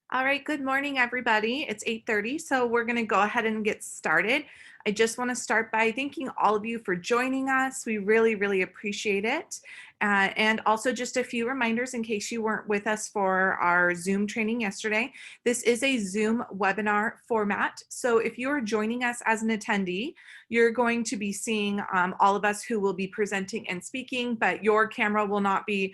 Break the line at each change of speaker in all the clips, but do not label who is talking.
All right, good morning, everybody. It's 8:30, so we're going to go ahead and get started. I just want to start by thanking all of you for joining us. We really, really appreciate it. And also just a few reminders in case you weren't with us for our Zoom training yesterday. This is a Zoom webinar format. So if you are joining us as an attendee, you're going to be seeing all of us who will be presenting and speaking, but your camera will not be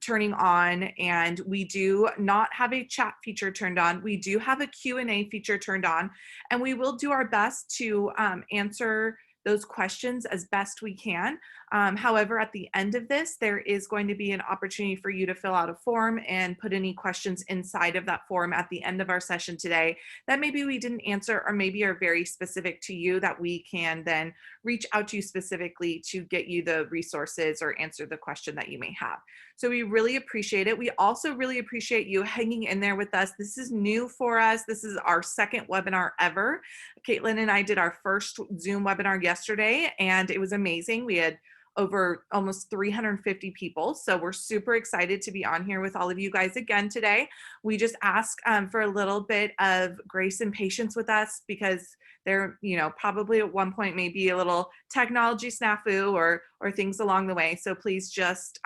turning on, and we do not have a chat feature turned on. We do have a Q&A feature turned on, and we will do our best to answer those questions as best we can. However, at the end of this, there is going to be an opportunity for you to fill out a form and put any questions inside of that form at the end of our session today that maybe we didn't answer or maybe are very specific to you that we can then reach out to you specifically to get you the resources or answer the question that you may have. So we really appreciate it. We also really appreciate you hanging in there with us. This is new for us. This is our second webinar ever. Caitlin and I did our first Zoom webinar yesterday, and it was amazing. We had over almost 350 people. So we're super excited to be on here with all of you guys again today. We just ask for a little bit of grace and patience with us because there, probably at one point maybe a little technology snafu or things along the way. So please just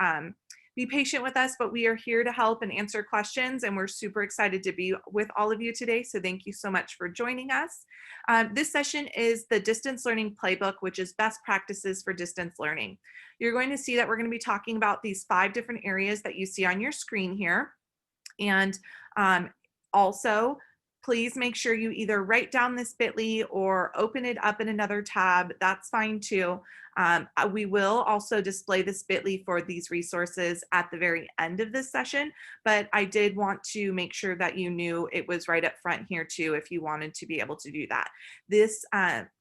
be patient with us, but we are here to help and answer questions, and we're super excited to be with all of you today. So thank you so much for joining us. This session is the Distance Learning Playbook, which is best practices for distance learning. You're going to see that we're going to be talking about these 5 different areas that you see on your screen here. And also, please make sure you either write down this bit.ly or open it up in another tab. That's fine too. We will also display this bit.ly for these resources at the very end of this session, but I did want to make sure that you knew it was right up front here too if you wanted to be able to do that. This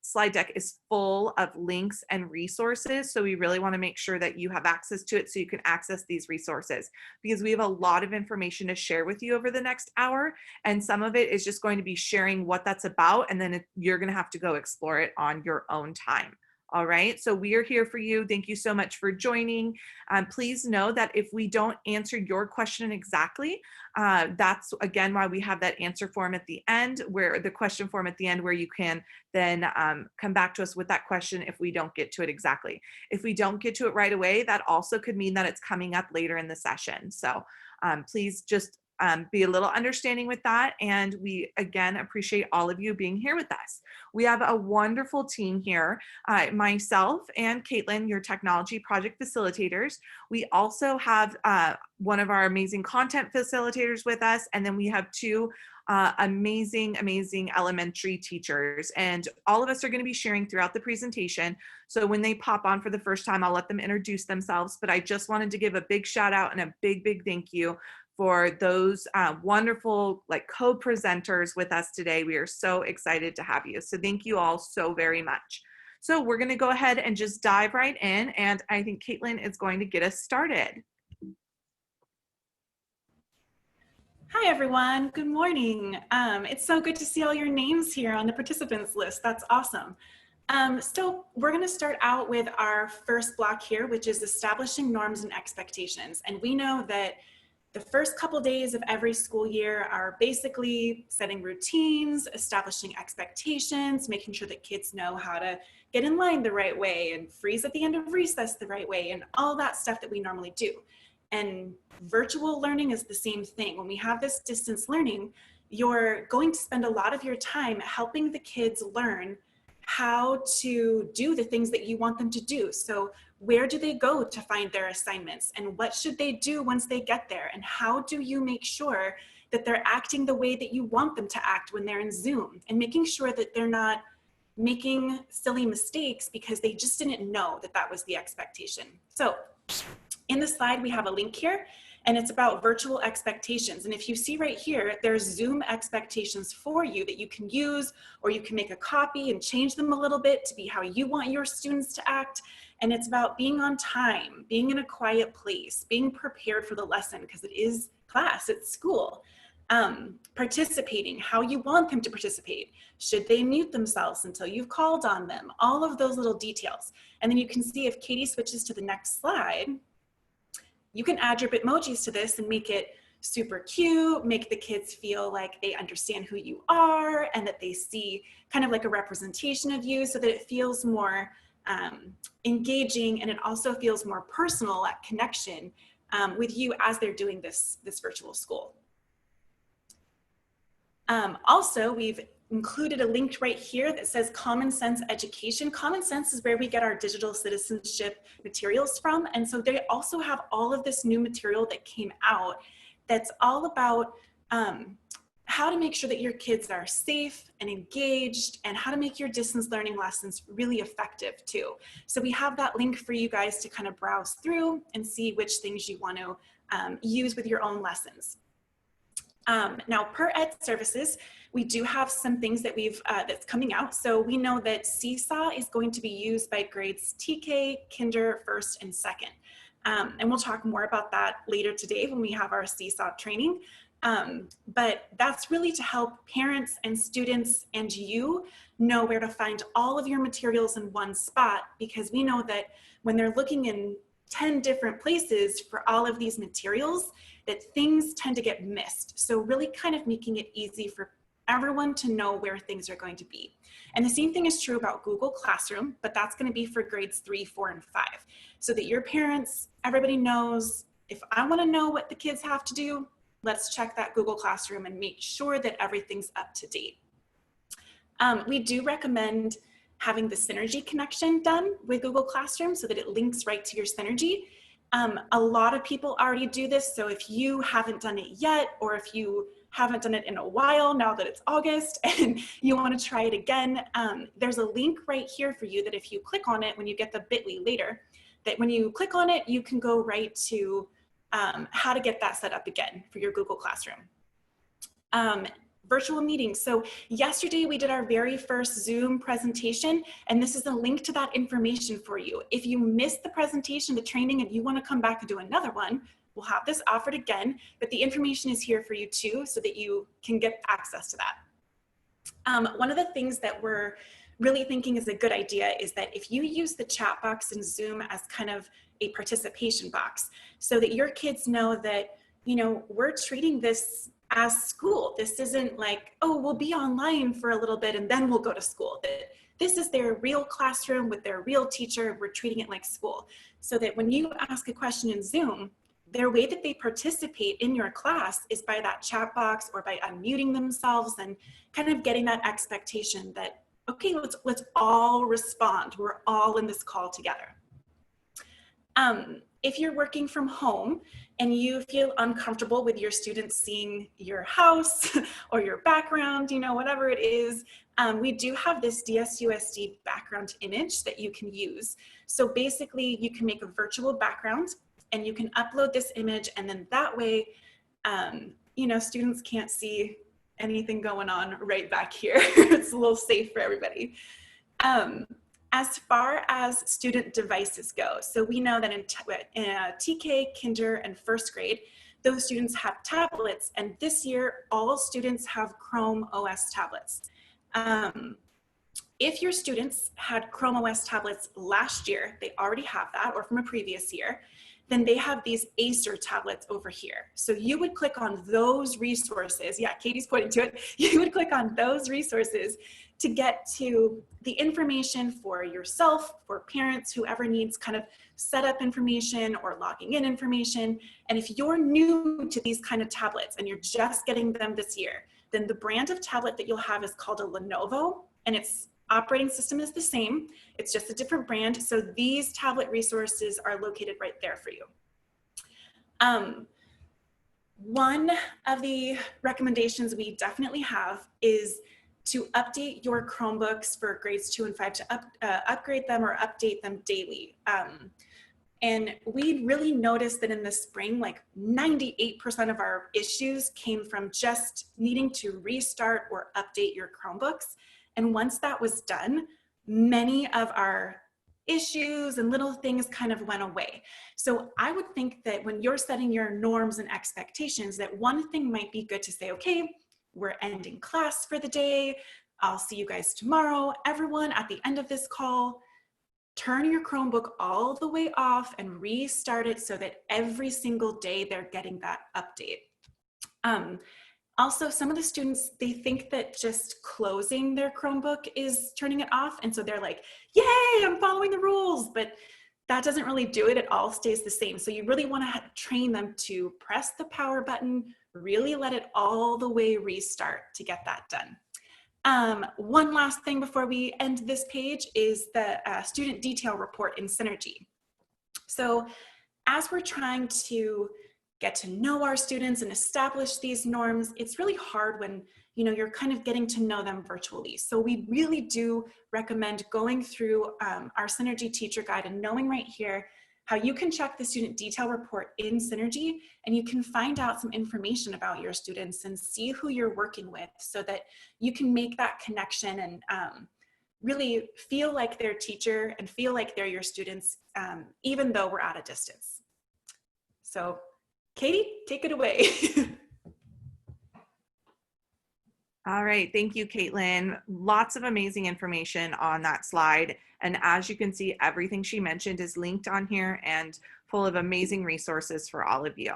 slide deck is full of links and resources, so we really want to make sure that you have access to it so you can access these resources, because we have a lot of information to share with you over the next hour, and some of it is just going to be sharing what that's about, and then you're going to have to go explore it on your own time. All right, so we are here for you. Thank you so much for joining. Please know that if we don't answer your question exactly, that's again why we have that answer form at the end, where the question form at the end, where you can then come back to us with that question if we don't get to it exactly. If we don't get to it right away, that also could mean that it's coming up later in the session. So please just be a little understanding with that. And we, again, appreciate all of you being here with us. We have a wonderful team here, myself and Caitlin, your technology project facilitators. We also have one of our amazing content facilitators with us, and then we have 2 amazing elementary teachers, and all of us are going to be sharing throughout the presentation. So when they pop on for the first time, I'll let them introduce themselves, but I just wanted to give a big shout out and a big thank you for those wonderful co-presenters with us today. We are so excited to have you. So thank you all so very much. So we're going to go ahead and just dive right in, and I think Caitlin is going to get us started.
Hi, everyone. Good morning. It's so good to see all your names here on the participants list. That's awesome. So we're going to start out with our first block here, which is establishing norms and expectations. And we know that the first couple days of every school year are basically setting routines, establishing expectations, making sure that kids know how to get in line the right way and freeze at the end of recess the right way, and all that stuff that we normally do. And virtual learning is the same thing. When we have this distance learning, you're going to spend a lot of your time helping the kids learn how to do the things that you want them to do. So where do they go to find their assignments, and what should they do once they get there? And how do you make sure that they're acting the way that you want them to act when they're in Zoom, and making sure that they're not making silly mistakes because they just didn't know that that was the expectation. So in the slide, we have a link here, and it's about virtual expectations. And if you see right here, there's Zoom expectations for you that you can use, or you can make a copy and change them a little bit to be how you want your students to act. And it's about being on time, being in a quiet place, being prepared for the lesson, because it is class, it's school. Participating, how you want them to participate. Should they mute themselves until you've called on them? All of those little details. And then you can see if Katie switches to the next slide, you can add your Bitmojis to this and make it super cute, make the kids feel like they understand who you are and that they see kind of like a representation of you, so that it feels more engaging, and it also feels more personal, that connection with you as they're doing this virtual school. Also, we've included a link right here that says Common Sense Education. Common Sense is where we get our digital citizenship materials from. And so they also have all of this new material that came out that's all about how to make sure that your kids are safe and engaged, and how to make your distance learning lessons really effective too. So we have that link for you guys to kind of browse through and see which things you want to use with your own lessons. Now, per ed services, we do have some things that that's coming out. So we know that Seesaw is going to be used by grades TK, Kinder, First, and Second. And we'll talk more about that later today when we have our Seesaw training. But that's really to help parents and students and you know where to find all of your materials in one spot, because we know that when they're looking in 10 different places for all of these materials, that things tend to get missed. So really kind of making it easy for everyone to know where things are going to be. And the same thing is true about Google Classroom, but that's going to be for grades 3, 4, and 5. So that your parents, everybody knows, if I want to know what the kids have to do, let's check that Google Classroom and make sure that everything's up to date. We do recommend having the Synergy connection done with Google Classroom so that it links right to your Synergy. A lot of people already do this, so if you haven't done it yet, or if you haven't done it in a while, now that it's August and you want to try it again, there's a link right here for you that if you click on it when you get the bit.ly later, that when you click on it, you can go right to how to get that set up again for your Google Classroom. Virtual meetings. So yesterday we did our very first Zoom presentation, and this is a link to that information for you. If you missed the presentation, the training, and you want to come back and do another one, we'll have this offered again, but the information is here for you too, so that you can get access to that. One of the things that we're really thinking is a good idea is that if you use the chat box in Zoom as kind of a participation box, so that your kids know that, you know, we're treating this as school. This isn't like, oh, we'll be online for a little bit and then we'll go to school. That this is their real classroom with their real teacher. We're treating it like school. So that when you ask a question in Zoom, their way that they participate in your class is by that chat box or by unmuting themselves and kind of getting that expectation that, okay, let's all respond. We're all in this call together. If you're working from home and you feel uncomfortable with your students seeing your house or your background, you know, whatever it is, we do have this Sands USD background image that you can use. So basically you can make a virtual background and you can upload this image, and then that way, you know, students can't see anything going on right back here. It's a little safe for everybody. As far as student devices go, so we know that in TK, Kinder, and first grade, those students have tablets, and this year, all students have Chrome OS tablets. If your students had Chrome OS tablets last year, they already have that, or from a previous year, then they have these Acer tablets over here. So you would click on those resources. Yeah, Katie's pointing to it. You would click on those resources to get to the information for yourself, for parents, whoever needs kind of setup information or logging in information. And if you're new to these kind of tablets and you're just getting them this year, then the brand of tablet that you'll have is called a Lenovo, and its operating system is the same. It's just a different brand. So these tablet resources are located right there for you. One of the recommendations we definitely have is to update your Chromebooks for grades 2 and 5 to upgrade them or update them daily. And we really noticed that in the spring, like 98% of our issues came from just needing to restart or update your Chromebooks. And once that was done, many of our issues and little things kind of went away. So I would think that when you're setting your norms and expectations, that one thing might be good to say, okay, we're ending class for the day. I'll see you guys tomorrow. Everyone, at the end of this call, turn your Chromebook all the way off and restart it so that every single day they're getting that update. Also, some of the students, they think that just closing their Chromebook is turning it off. And so they're like, yay, I'm following the rules. But that doesn't really do it. It all stays the same. So you really want to train them to press the power button, really let it all the way restart to get that done. One last thing before we end this page is the student detail report in Synergy. So as we're trying to get to know our students and establish these norms, it's really hard when you're kind of getting to know them virtually. So we really do recommend going through our Synergy teacher guide and knowing right here how you can check the student detail report in Synergy, and you can find out some information about your students and see who you're working with so that you can make that connection and really feel like their teacher and feel like they're your students, even though we're at a distance. So Katie, take it away.
All right, thank you, Caitlin. Lots of amazing information on that slide. And as you can see, everything she mentioned is linked on here and full of amazing resources for all of you.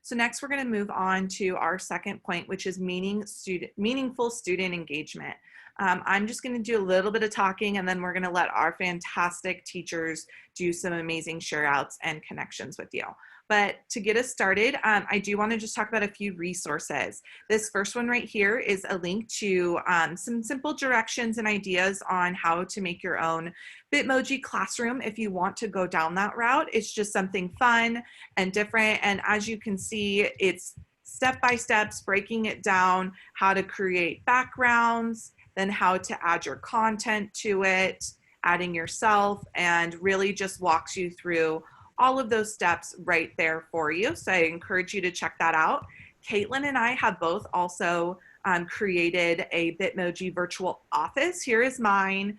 So next we're going to move on to our second point, which is meaningful student engagement. I'm just going to do a little bit of talking, and then we're going to let our fantastic teachers do some amazing share outs and connections with you. But to get us started, I do want to just talk about a few resources. This first one right here is a link to some simple directions and ideas on how to make your own Bitmoji classroom if you want to go down that route. It's just something fun and different. And as you can see, it's step-by-steps, breaking it down, how to create backgrounds, then how to add your content to it, adding yourself, and really just walks you through all of those steps right there for you. So I encourage you to check that out. Caitlin and I have both also created a Bitmoji virtual office. Here is mine,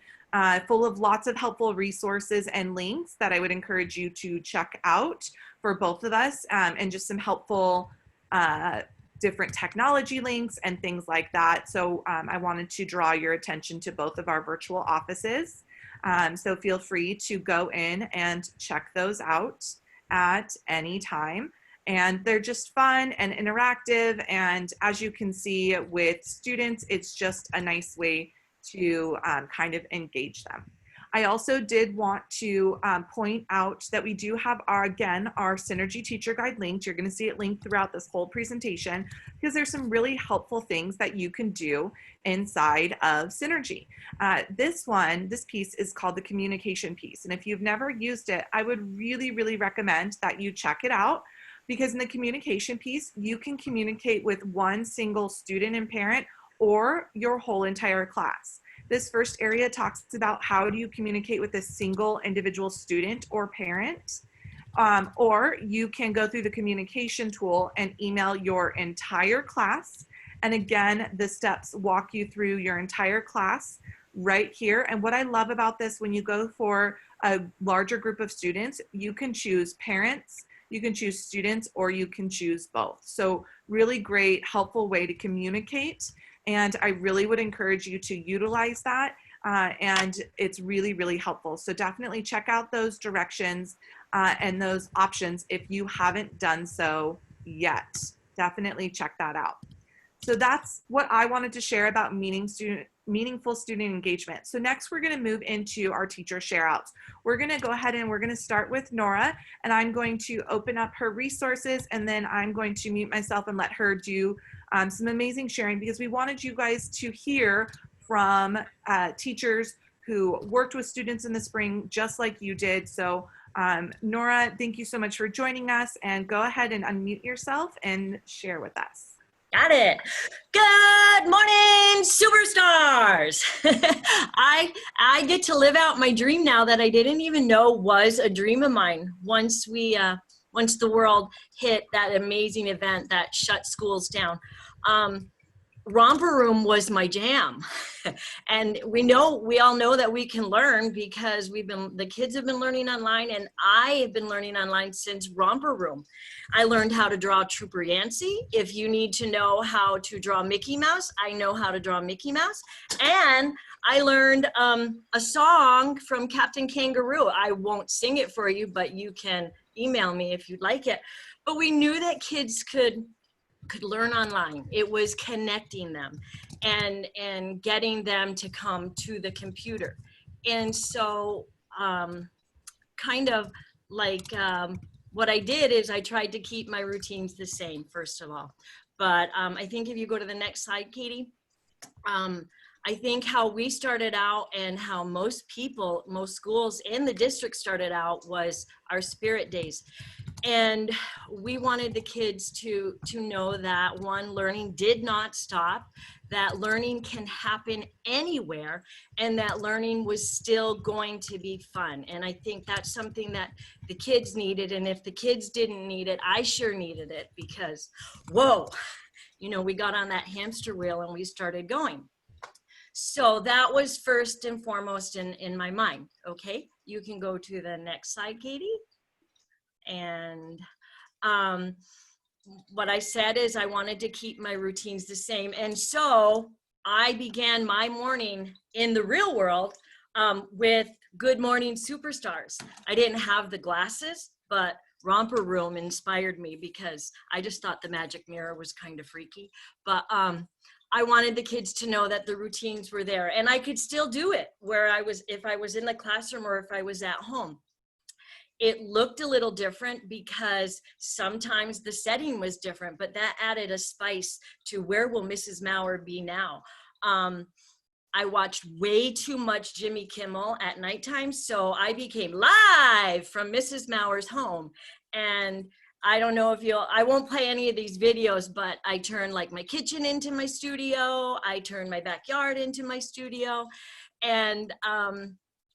full of lots of helpful resources and links that I would encourage you to check out for both of us, and just some helpful different technology links and things like that. So I wanted to draw your attention to both of our virtual offices. So feel free to go in and check those out at any time. And they're just fun and interactive. And as you can see with students, it's just a nice way to kind of engage them. I also did want to point out that we do have our Synergy teacher guide linked. You're going to see it linked throughout this whole presentation because there's some really helpful things that you can do inside of Synergy. This piece is called the communication piece. And if you've never used it, I would really, really recommend that you check it out, because in the communication piece, you can communicate with one single student and parent or your whole entire class. This first area talks about how do you communicate with a single individual student or parent, or you can go through the communication tool and email your entire class. And again, the steps walk you through your entire class right here. And what I love about this, when you go for a larger group of students, you can choose parents, you can choose students, or you can choose both. So really great, helpful way to communicate. And I really would encourage you to utilize that. And it's really, really helpful. So definitely check out those directions and those options if you haven't done so yet. Definitely check that out. So that's what I wanted to share about meaningful student engagement. So next we're going to move into our teacher share outs. We're going to go ahead and we're going to start with Nora, and I'm going to open up her resources, and then I'm going to mute myself and let her do some amazing sharing, because we wanted you guys to hear from teachers who worked with students in the spring just like you did. So Nora, thank you so much for joining us, and go ahead and unmute yourself and share with us.
Got it. Good morning, superstars. I get to live out my dream now that I didn't even know was a dream of mine. Once the world hit that amazing event that shut schools down, Romper Room was my jam. And we all know that we can learn because the kids have been learning online, and I have been learning online since Romper Room. I learned how to draw Trooper Yancey. If you need to know how to draw Mickey Mouse, I know how to draw Mickey Mouse. And I learned a song from Captain Kangaroo. I won't sing it for you, but you can email me if you'd like it. But we knew that kids could could learn online. It was connecting them and getting them to come to the computer. And so kind of like what I did is I tried to keep my routines the same, first of all. But I think if you go to the next slide, Katie, I think how we started out and how most people, most schools in the district started out was our spirit days. And we wanted the kids to know that, one, learning did not stop, that learning can happen anywhere, and that learning was still going to be fun. And I think that's something that the kids needed. And if the kids didn't need it, I sure needed it, because, whoa, you know, we got on that hamster wheel and we started going. So that was first and foremost in my mind. Okay, you can go to the next slide, Katie. And what I said is I wanted to keep my routines the same. And so I began my morning in the real world with Good Morning Superstars. I didn't have the glasses, but Romper Room inspired me because I just thought the magic mirror was kind of freaky. But I wanted the kids to know that the routines were there, and I could still do it where I was, if I was in the classroom or if I was at home. It looked a little different because sometimes the setting was different, but that added a spice to where will Mrs. Maurer be now. I watched way too much Jimmy Kimmel at nighttime, so I became live from Mrs. Maurer's home. And I don't know if I won't play any of these videos, but I turned like my kitchen into my studio. I turned my backyard into my studio. And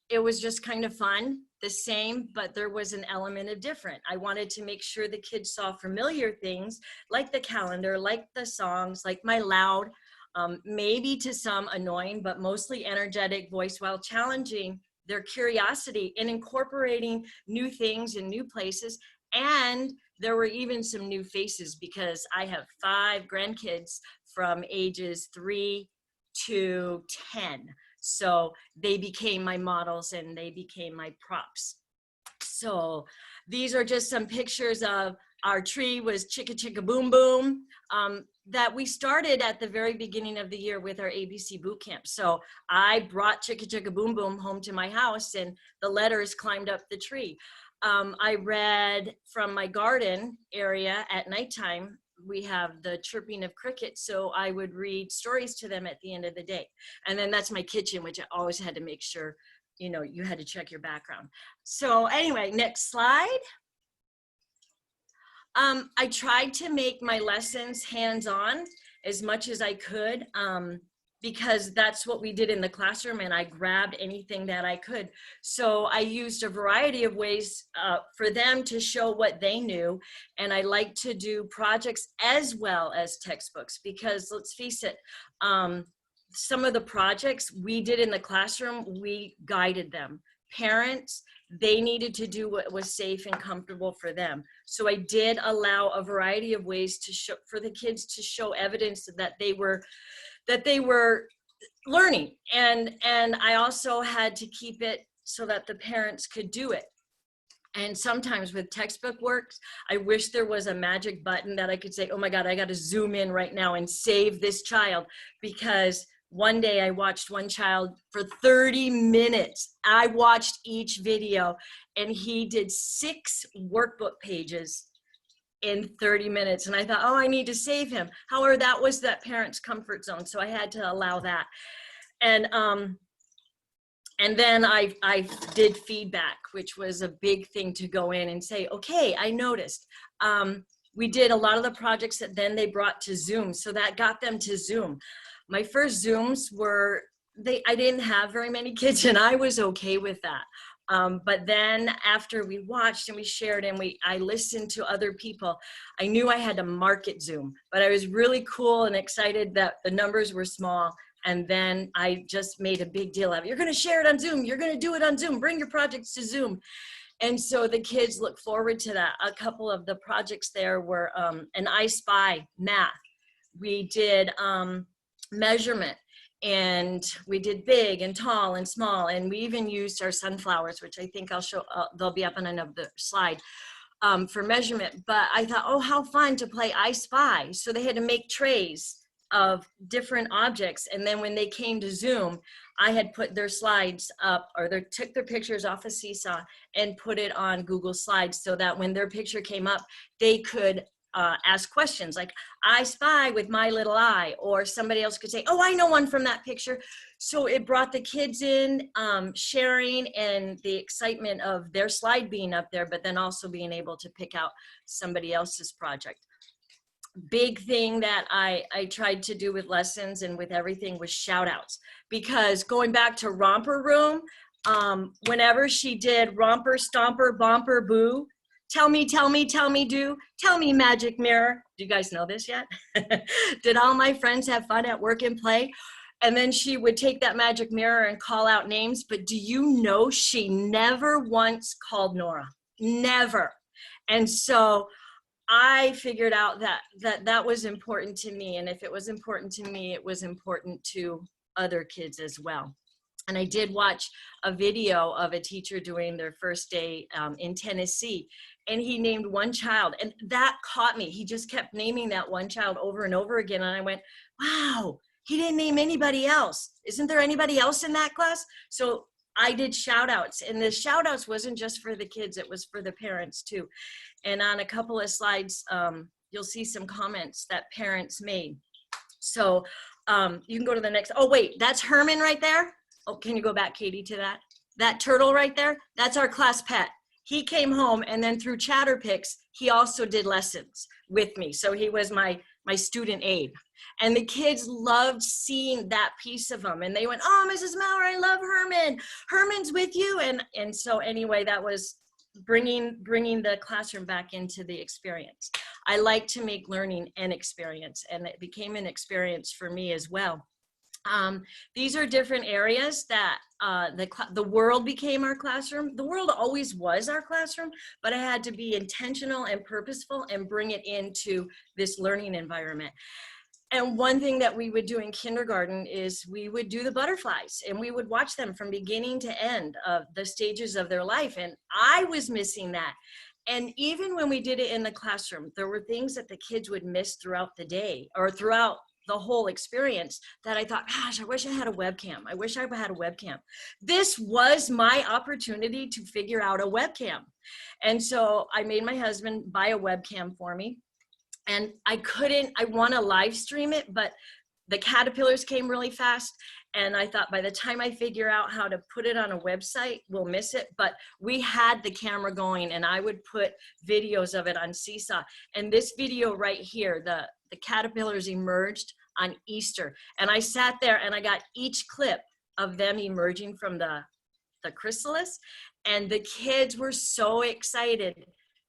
it was just kind of fun, the same, but there was an element of different. I wanted to make sure the kids saw familiar things like the calendar, like the songs, like my loud, maybe to some annoying, but mostly energetic voice, while challenging their curiosity and incorporating new things in new places. And there were even some new faces because I have 5 grandkids from ages 3 to 10. So they became my models and they became my props. So these are just some pictures of our tree was Chicka Chicka Boom Boom that we started at the very beginning of the year with our ABC boot camp. So I brought Chicka Chicka Boom Boom home to my house and the letters climbed up the tree. I read from my garden area at nighttime. We have the chirping of crickets, so I would read stories to them at the end of the day. And then that's my kitchen, which I always had to make sure, you know, you had to check your background. So anyway, next slide. I tried to make my lessons hands-on as much as I could because that's what we did in the classroom, and I grabbed anything that I could. So I used a variety of ways for them to show what they knew, and I like to do projects as well as textbooks because let's face it, some of the projects we did in the classroom, we guided them. Parents, they needed to do what was safe and comfortable for them. So I did allow a variety of ways to show for the kids to show evidence that they were learning. And I also had to keep it so that the parents could do it. And sometimes with textbook works, I wish there was a magic button that I could say, oh my God, I got to zoom in right now and save this child, because one day I watched one child for 30 minutes. I watched each video and he did 6 workbook pages in 30 minutes. And I thought, oh, I need to save him. However, that was that parent's comfort zone. So I had to allow that. And then I did feedback, which was a big thing to go in and say, okay, I noticed. We did a lot of the projects that then they brought to Zoom. So that got them to Zoom. My first Zooms were, I didn't have very many kids and I was okay with that. But then after we watched and we shared and I listened to other people, I knew I had to market Zoom, but I was really cool and excited that the numbers were small. And then I just made a big deal of it. You're going to share it on Zoom. You're going to do it on Zoom. Bring your projects to Zoom. And so the kids look forward to that. A couple of the projects there were an I Spy math. We did measurement, and we did big and tall and small, and we even used our sunflowers, which I think I'll show, they'll be up on another slide. for measurement, but I thought, oh, how fun to play I Spy. So they had to make trays of different objects. And then when they came to Zoom, I had put their slides up, or they took their pictures off of Seesaw and put it on Google Slides, so that when their picture came up, they could ask questions like, I spy with my little eye, or somebody else could say, oh, I know one from that picture. So it brought the kids in, sharing, and the excitement of their slide being up there, but then also being able to pick out somebody else's project. Big thing that I tried to do with lessons and with everything was shout outs, because going back to Romper Room, whenever she did romper, stomper, bomper, boo, tell me, do, tell me, magic mirror. Do you guys know this yet? Did all my friends have fun at work and play? And then she would take that magic mirror and call out names. But do you know she never once called Nora? Never. And so I figured out that was important to me. And if it was important to me, it was important to other kids as well. And I did watch a video of a teacher doing their first day in Tennessee, and he named one child, and that caught me. He just kept naming that one child over and over again. And I went, wow, he didn't name anybody else. Isn't there anybody else in that class? So I did shout outs, and the shout outs wasn't just for the kids, it was for the parents too. And on a couple of slides, you'll see some comments that parents made. So you can go to the next. Oh, wait, that's Herman right there. Oh, can you go back, Katie, to that? That turtle right there, that's our class pet. He came home, and then through Chatterpix, he also did lessons with me. So he was my student aide. And the kids loved seeing that piece of him. And they went, oh, Mrs. Maurer, I love Herman. Herman's with you. And so anyway, that was bringing the classroom back into the experience. I like to make learning an experience, and it became an experience for me as well. These are different areas that the world became our classroom. The world always was our classroom, but I had to be intentional and purposeful and bring it into this learning environment. And one thing that we would do in kindergarten is we would do the butterflies, and we would watch them from beginning to end of the stages of their life. And I was missing that. And even when we did it in the classroom, there were things that the kids would miss throughout the day or throughout the whole experience that I thought, gosh, I wish I had a webcam. I wish I had a webcam. This was my opportunity to figure out a webcam. And so I made my husband buy a webcam for me. And I want to live stream it, but the caterpillars came really fast. And I thought by the time I figure out how to put it on a website, we'll miss it. But we had the camera going, and I would put videos of it on Seesaw. And this video right here, the caterpillars emerged on Easter. And I sat there and I got each clip of them emerging from the chrysalis. And the kids were so excited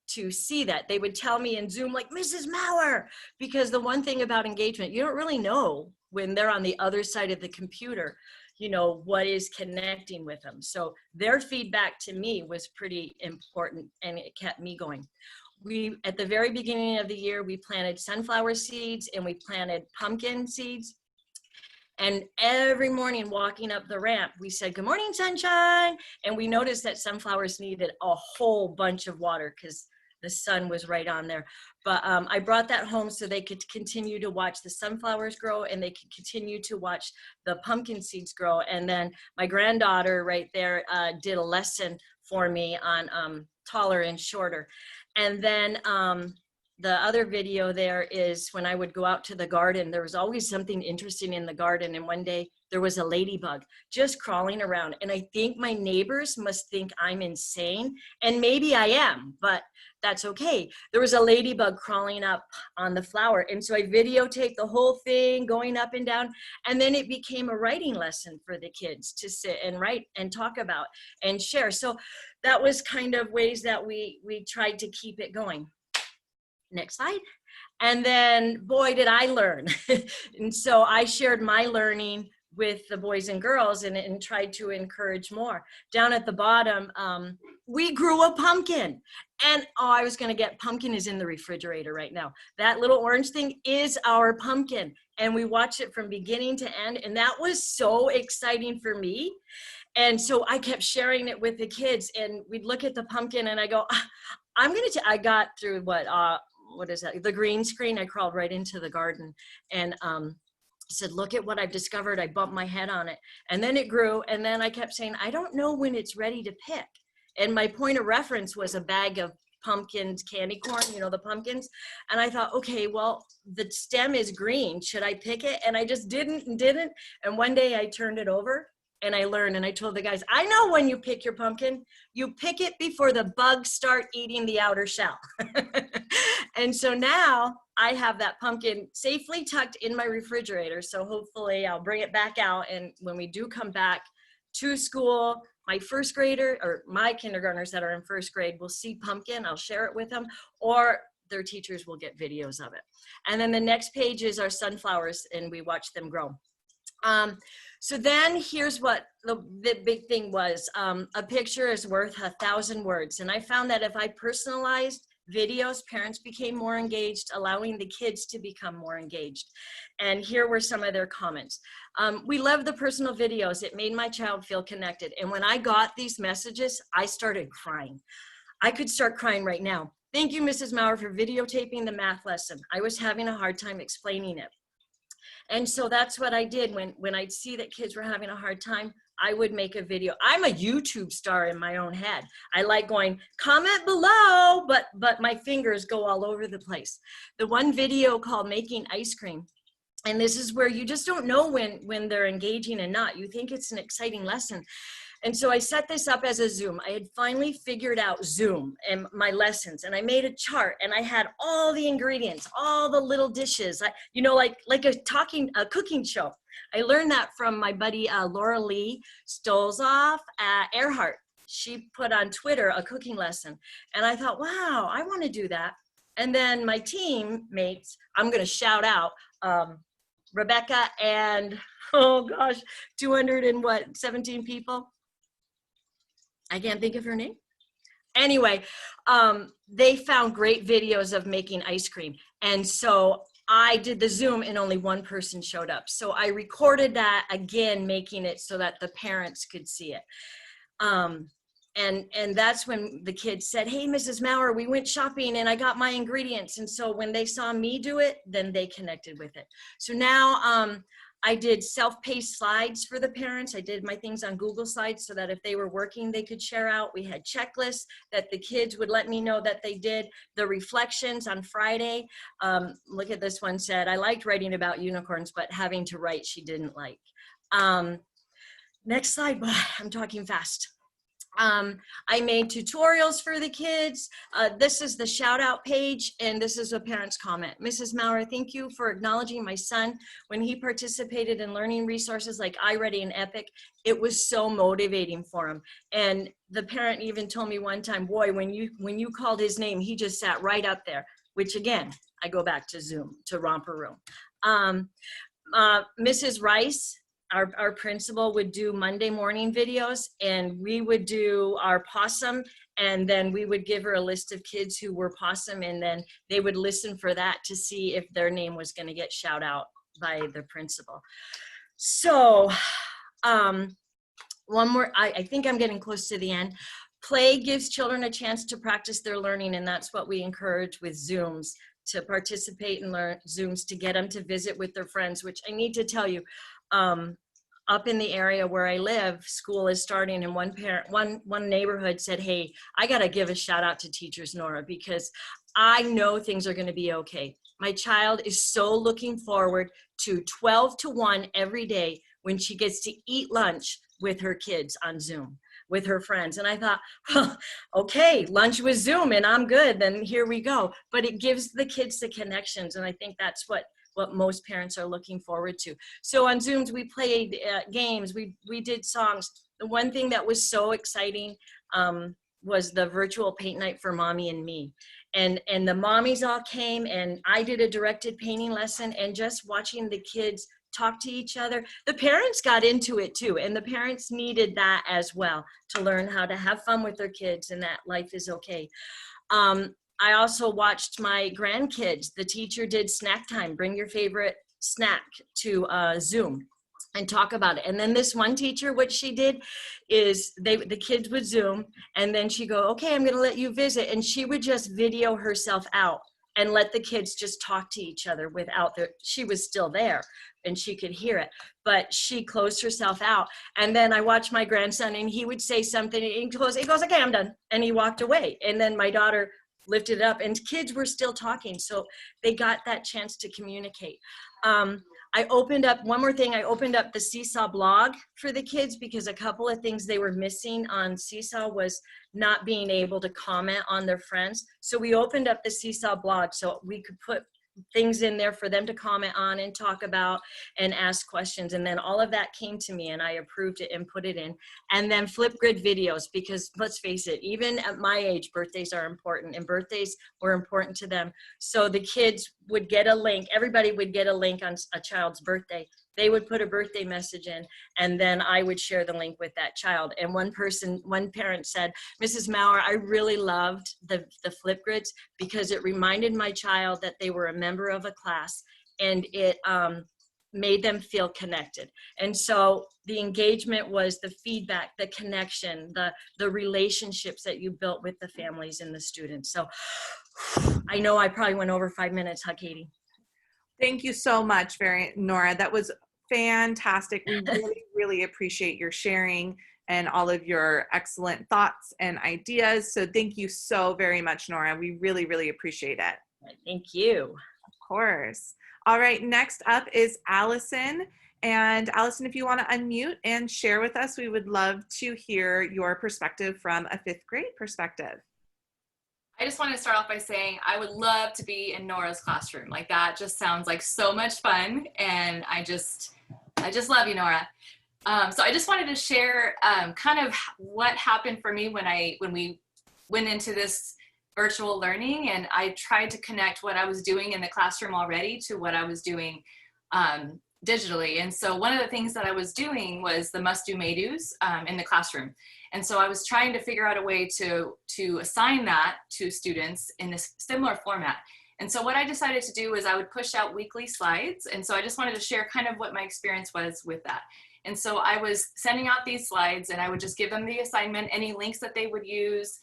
to see that. They would tell me in Zoom, like, Mrs. Maurer, because the one thing about engagement, you don't really know when they're on the other side of the computer, you know, what is connecting with them. So their feedback to me was pretty important, and it kept me going. At the very beginning of the year, we planted sunflower seeds and we planted pumpkin seeds. And every morning walking up the ramp, we said, good morning, sunshine. And we noticed that sunflowers needed a whole bunch of water because the sun was right on there. But I brought that home so they could continue to watch the sunflowers grow, and they could continue to watch the pumpkin seeds grow. And then my granddaughter right there did a lesson for me on taller and shorter. And then the other video there is when I would go out to the garden, there was always something interesting in the garden. And one day there was a ladybug just crawling around. And I think my neighbors must think I'm insane. And maybe I am, but that's okay. There was a ladybug crawling up on the flower. And so I videotaped the whole thing going up and down. And then it became a writing lesson for the kids to sit and write and talk about and share. So that was kind of ways that we tried to keep it going. Next slide. And then, boy, did I learn. And so I shared my learning with the boys and girls and tried to encourage more. Down at the bottom, we grew a pumpkin. And I was going to get, pumpkin is in the refrigerator right now. That little orange thing is our pumpkin. And we watched it from beginning to end. And that was so exciting for me. And so I kept sharing it with the kids, and we'd look at the pumpkin and I go, I got through what is that? The green screen. I crawled right into the garden and said, look at what I've discovered. I bumped my head on it. And then it grew. And then I kept saying, I don't know when it's ready to pick. And my point of reference was a bag of pumpkins, candy corn, you know, the pumpkins. And I thought, okay, well, the stem is green. Should I pick it? And I just didn't. And one day I turned it over and I learned, and I told the guys, I know when you pick your pumpkin, you pick it before the bugs start eating the outer shell. And so now I have that pumpkin safely tucked in my refrigerator. So hopefully I'll bring it back out. And when we do come back to school, my first grader or my kindergartners that are in first grade will see pumpkin. I'll share it with them, or their teachers will get videos of it. And then the next page is our sunflowers, and we watch them grow. So then here's what the big thing was. A picture is worth 1,000 words. And I found that if I personalized videos, parents became more engaged, allowing the kids to become more engaged. And here were some of their comments. We love the personal videos. It made my child feel connected. And when I got these messages, I started crying. I could start crying right now. Thank you, Mrs. Maurer, for videotaping the math lesson. I was having a hard time explaining it. And so that's what I did when I'd see that kids were having a hard time. I would make a video. I'm a YouTube star in my own head. I like going, comment below, but my fingers go all over the place. The one video called Making Ice Cream. And this is where you just don't know when they're engaging and not. You think it's an exciting lesson. And so I set this up as a Zoom. I had finally figured out Zoom and my lessons, and I made a chart, and I had all the ingredients, all the little dishes, you know, like a cooking show. I learned that from my buddy Laura Lee Stolzoff at Earhart. She put on Twitter a cooking lesson, and I thought, wow, I want to do that. And then my teammates, I'm going to shout out Rebecca and, oh gosh, 217 people. I can't think of her name. Anyway, they found great videos of making ice cream. And so I did the Zoom and only one person showed up. So I recorded that again, making it so that the parents could see it. And that's when the kids said, hey, Mrs. Maurer, we went shopping and I got my ingredients. And so when they saw me do it, then they connected with it. So now I did self-paced slides for the parents. I did my things on Google Slides so that if they were working, they could share out. We had checklists that the kids would let me know that they did. The reflections on Friday. Look at this one said, I liked writing about unicorns, but having to write, she didn't like. Next slide, I'm talking fast. I made tutorials for the kids. This is the shout out page, and this is a parent's comment. Mrs. Maurer, thank you for acknowledging my son when he participated in learning resources like iReady and Epic. It was so motivating for him. And the parent even told me one time, boy, when you called his name, he just sat right up there, which again, I go back to Zoom, to Romper Room. Mrs. Rice, our principal, would do Monday morning videos, and we would do our possum, and then we would give her a list of kids who were possum, and then they would listen for that to see if their name was going to get shout out by the principal. So one more, I think I'm getting close to the end. Play gives children a chance to practice their learning, and that's what we encourage with Zooms, to participate and learn Zooms, to get them to visit with their friends, which I need to tell you, up in the area where I live, school is starting, and one neighborhood said, hey, I got to give a shout out to Teachers Nora, because I know things are going to be okay. My child is so looking forward to 12 to 1 every day when she gets to eat lunch with her kids on Zoom with her friends. And I thought, well, okay, lunch with Zoom and I'm good, then here we go. But it gives the kids the connections, and I think that's what most parents are looking forward to. So on Zooms, we played games, we did songs. The one thing that was so exciting was the virtual paint night for Mommy and Me. And the mommies all came, and I did a directed painting lesson, and just watching the kids talk to each other. The parents got into it too, and the parents needed that as well, to learn how to have fun with their kids and that life is okay. I also watched my grandkids. The teacher did snack time, bring your favorite snack to Zoom. and talk about it. And then this one teacher, what she did is the kids would Zoom, and then she'd go, okay, I'm going to let you visit. And she would just video herself out and let the kids just talk to each other without she was still there and she could hear it, but she closed herself out. And then I watched my grandson, and he would say something, and he goes, okay, I'm done. And he walked away. And then my daughter lifted it up, and kids were still talking. So they got that chance to communicate. I opened up, one more thing, I opened up the Seesaw blog for the kids, because a couple of things they were missing on Seesaw was not being able to comment on their friends. So we opened up the Seesaw blog so we could put things in there for them to comment on and talk about and ask questions. And then all of that came to me, and I approved it and put it in. And then Flipgrid videos, because let's face it, even at my age, birthdays are important, and birthdays were important to them. So the kids would get a link, everybody would get a link on a child's birthday. They would put a birthday message in, and then I would share the link with that child. And one parent said, Mrs. Maurer, I really loved the Flipgrids because it reminded my child that they were a member of a class, and it made them feel connected. And so the engagement was the feedback, the connection, the relationships that you built with the families and the students. So I know I probably went over 5 minutes, huh, Katie?
Thank you so much, Nora. That was fantastic. We really, really appreciate your sharing and all of your excellent thoughts and ideas. So thank you so very much, Nora. We really, really appreciate it.
Thank you.
Of course. All right, next up is Allison. And Allison, if you want to unmute and share with us, we would love to hear your perspective from a 5th grade perspective.
I just want to start off by saying I would love to be in Nora's classroom. Like, that just sounds like so much fun, and I just love you, Nora. So I just wanted to share kind of what happened for me when we went into this virtual learning, and I tried to connect what I was doing in the classroom already to what I was doing digitally. And so one of the things that I was doing was the must-do may-dos in the classroom. And so I was trying to figure out a way to assign that to students in a similar format. And so what I decided to do is I would push out weekly slides. And so I just wanted to share kind of what my experience was with that. And so I was sending out these slides, and I would just give them the assignment, any links that they would use.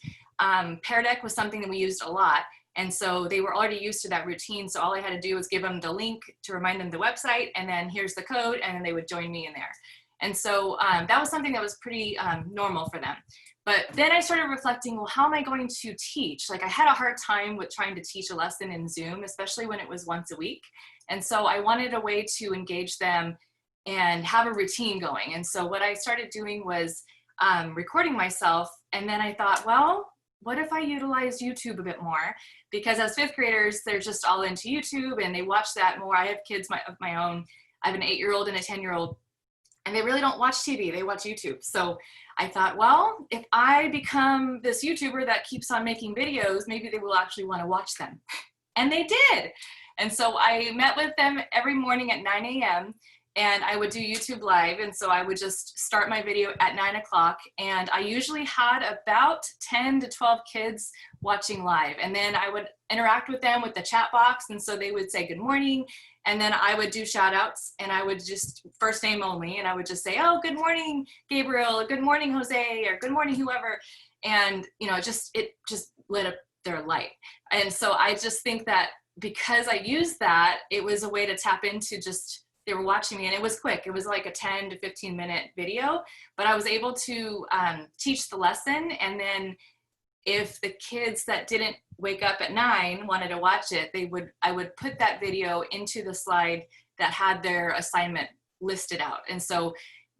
Pear Deck was something that we used a lot. And so they were already used to that routine. So all I had to do was give them the link to remind them the website, and then here's the code, and then they would join me in there. And so that was something that was pretty normal for them. But then I started reflecting, well, how am I going to teach? Like, I had a hard time with trying to teach a lesson in Zoom, especially when it was once a week. And so I wanted a way to engage them and have a routine going. And so what I started doing was recording myself. And then I thought, well, what if I utilize YouTube a bit more? Because as 5th graders, they're just all into YouTube, and they watch that more. I have kids of my own. I have an 8-year-old and a 10-year-old. And they really don't watch TV, they watch YouTube. So I thought, well, if I become this YouTuber that keeps on making videos, maybe they will actually want to watch them. And they did. And so I met with them every morning at 9 a.m. and I would do YouTube Live. And so I would just start my video at 9 o'clock. And I usually had about 10 to 12 kids watching live. And then I would interact with them with the chat box. And so they would say good morning. And then I would do shout outs, and I would just first name only. And I would just say, oh, good morning, Gabriel, or good morning, Jose, or good morning, whoever. And, you know, it just lit up their light. And so I just think that because I used that, it was a way to tap into just, they were watching me, and it was quick. It was like a 10 to 15 minute video, but I was able to teach the lesson. And then if the kids that didn't wake up at 9 wanted to watch it, I would put that video into the slide that had their assignment listed out. And so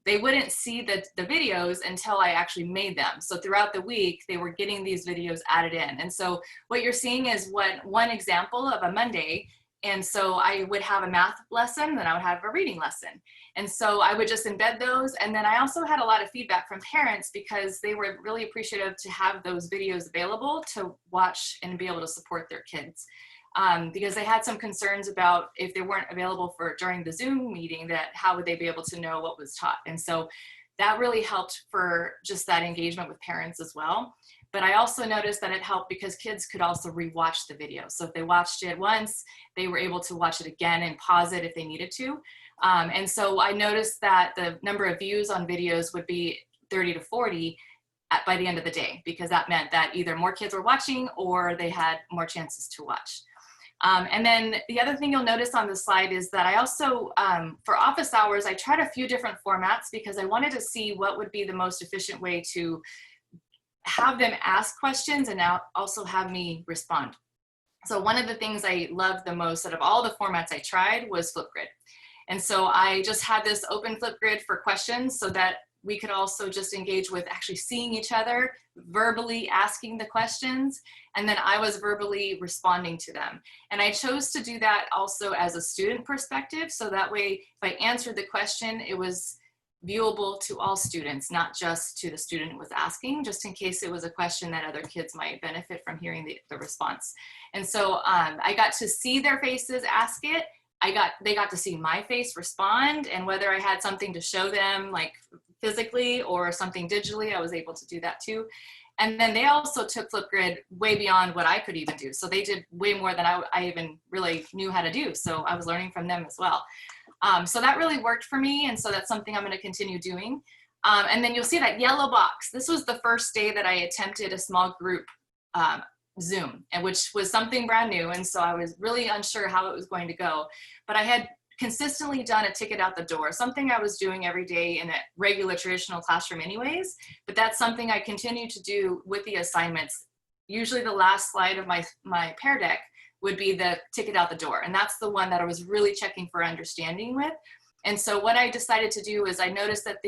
they wouldn't see the videos until I actually made them. So throughout the week, they were getting these videos added in. And so what you're seeing is one example of a Monday. And so I would have a math lesson, then I would have a reading lesson. And so I would just embed those. And then I also had a lot of feedback from parents because they were really appreciative to have those videos available to watch and be able to support their kids. Because they had some concerns about if they weren't available during the Zoom meeting, that how would they be able to know what was taught? And so that really helped for just that engagement with parents as well. But I also noticed that it helped because kids could also rewatch the video. So if they watched it once, they were able to watch it again and pause it if they needed to. And so I noticed that the number of views on videos would be 30 to 40 by the end of the day, because that meant that either more kids were watching or they had more chances to watch. And then the other thing you'll notice on the slide is that I also, for office hours, I tried a few different formats because I wanted to see what would be the most efficient way to have them ask questions and now also have me respond. So one of the things I loved the most out of all the formats I tried was Flipgrid. And so I just had this open Flipgrid for questions so that we could also just engage with actually seeing each other, verbally asking the questions, and then I was verbally responding to them. And I chose to do that also as a student perspective, so that way if I answered the question, it was viewable to all students, not just to the student who was asking, just in case it was a question that other kids might benefit from hearing the response. And so I got to see their faces ask it. They got to see my face respond, and whether I had something to show them, like physically or something digitally, I was able to do that too. And then they also took Flipgrid way beyond what I could even do. So they did way more than I even really knew how to do. So I was learning from them as well. So that really worked for me. And so that's something I'm going to continue doing. And then you'll see that yellow box. This was the first day that I attempted a small group Zoom, and which was something brand new. And so I was really unsure how it was going to go. But I had consistently done a ticket out the door, something I was doing every day in a regular traditional classroom anyways, but that's something I continue to do with the assignments. Usually the last slide of my pair deck would be the ticket out the door. And that's the one that I was really checking for understanding with. And so what I decided to do is I noticed that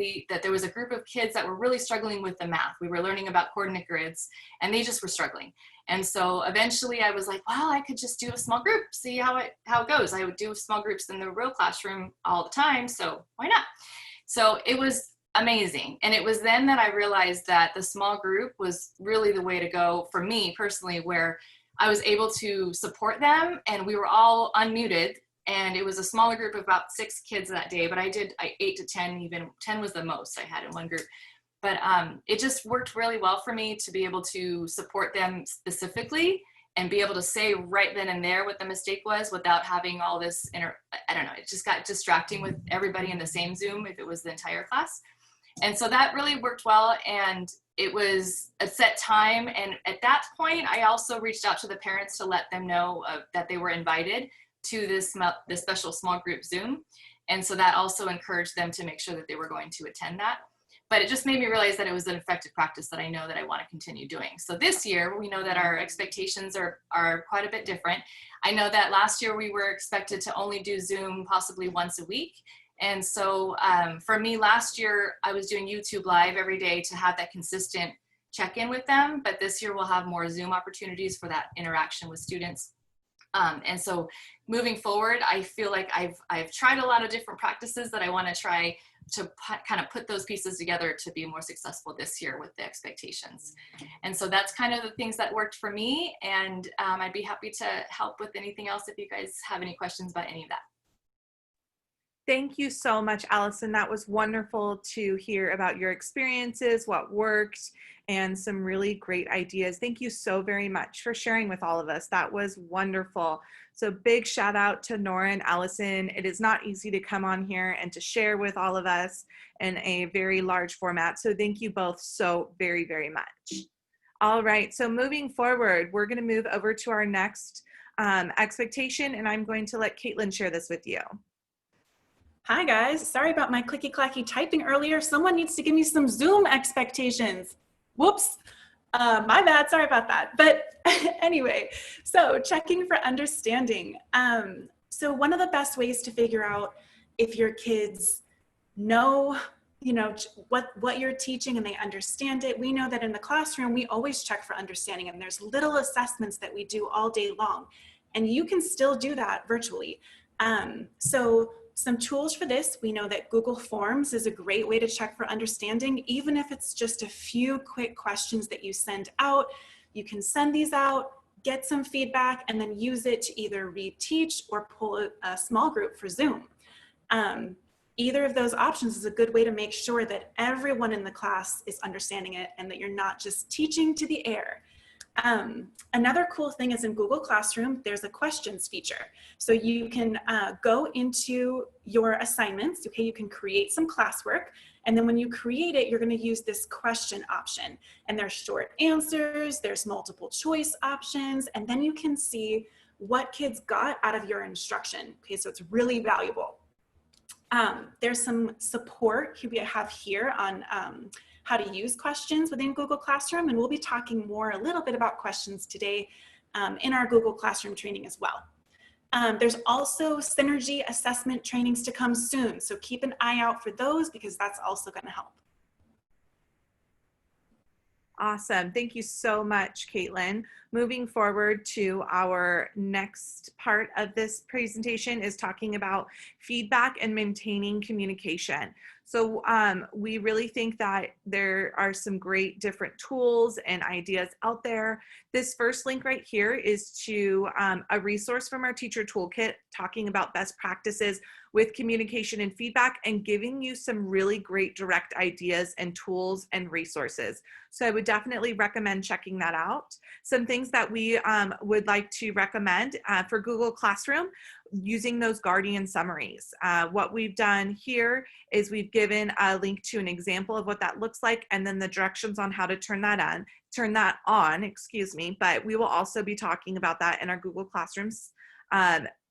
there was a group of kids that were really struggling with the math. We were learning about coordinate grids and they just were struggling. And so eventually I was like, well, I could just do a small group, see how it goes. I would do small groups in the real classroom all the time, so why not? So it was amazing. And it was then that I realized that the small group was really the way to go for me personally, where I was able to support them and we were all unmuted. And it was a smaller group of about 6 kids that day, but I 8 to 10, even 10 was the most I had in one group. But it just worked really well for me to be able to support them specifically and be able to say right then and there what the mistake was without having all this I don't know, it just got distracting with everybody in the same Zoom if it was the entire class. And so that really worked well, and it was a set time. And at that point, I also reached out to the parents to let them know that they were invited to this special small group Zoom. And so that also encouraged them to make sure that they were going to attend that. But it just made me realize that it was an effective practice that I know that I want to continue doing. So this year, we know that our expectations are quite a bit different. I know that last year we were expected to only do Zoom possibly once a week. And so for me last year, I was doing YouTube Live every day to have that consistent check-in with them. But this year we'll have more Zoom opportunities for that interaction with students. And so moving forward, I feel like I've tried a lot of different practices that I want to try to kind of put those pieces together to be more successful this year with the expectations. And so that's kind of the things that worked for me. And I'd be happy to help with anything else if you guys have any questions about any of that.
Thank you so much, Allison. That was wonderful to hear about your experiences, what worked, and some really great ideas. Thank you so very much for sharing with all of us. That was wonderful. So big shout out to Nora and Allison. It is not easy to come on here and to share with all of us in a very large format. So thank you both so very, very much. All right, so moving forward, we're gonna move over to our next expectation, and I'm going to let Caitlin share this with you.
Hi guys, sorry about my clicky clacky typing earlier. Someone needs to give me some Zoom expectations. Whoops, my bad, sorry about that. But anyway, so checking for understanding. So one of the best ways to figure out if your kids know, what you're teaching and they understand it. We know that in the classroom, we always check for understanding, and there's little assessments that we do all day long, and you can still do that virtually. So some tools for this, we know that Google Forms is a great way to check for understanding, even if it's just a few quick questions that you send out. You can send these out, get some feedback, and then use it to either reteach or pull a small group for Zoom. either of those options is a good way to make sure that everyone in the class is understanding it and that you're not just teaching to the air. Another cool thing is in Google Classroom, there's a questions feature. So you can go into your assignments, okay, you can create some classwork, and then when you create it, you're gonna use this question option. And there's short answers, there's multiple choice options, and then you can see what kids got out of your instruction, okay, so it's really valuable. There's some support we have here on how to use questions within Google Classroom, and we'll be talking a little bit about questions today in our Google Classroom training as well. There's also synergy assessment trainings to come soon, so keep an eye out for those because that's also going to help.
Awesome. Thank you so much, Caitlin. Moving forward to our next part of this presentation is talking about feedback and maintaining communication. So we really think that there are some great different tools and ideas out there. This first link right here is to a resource from our teacher toolkit talking about best practices with communication and feedback and giving you some really great direct ideas and tools and resources. So I would definitely recommend checking that out. Some things that we would like to recommend for Google Classroom, using those Guardian summaries. What we've done here is we've given a link to an example of what that looks like and then the directions on how to turn that on, excuse me, but we will also be talking about that in our Google Classrooms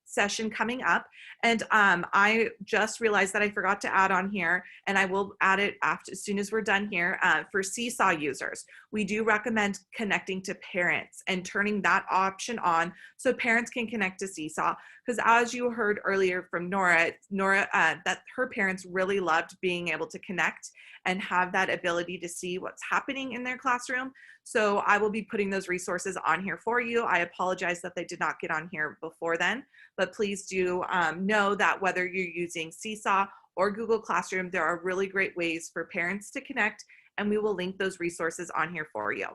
session coming up. And I just realized that I forgot to add on here, and I will add it as soon as we're done here. For Seesaw users, we do recommend connecting to parents and turning that option on so parents can connect to Seesaw, because as you heard earlier from Nora, that her parents really loved being able to connect and have that ability to see what's happening in their classroom. So I will be putting those resources on here for you. I apologize that they did not get on here before then, but please do know that whether you're using Seesaw or Google Classroom, there are really great ways for parents to connect, and we will link those resources on here for you.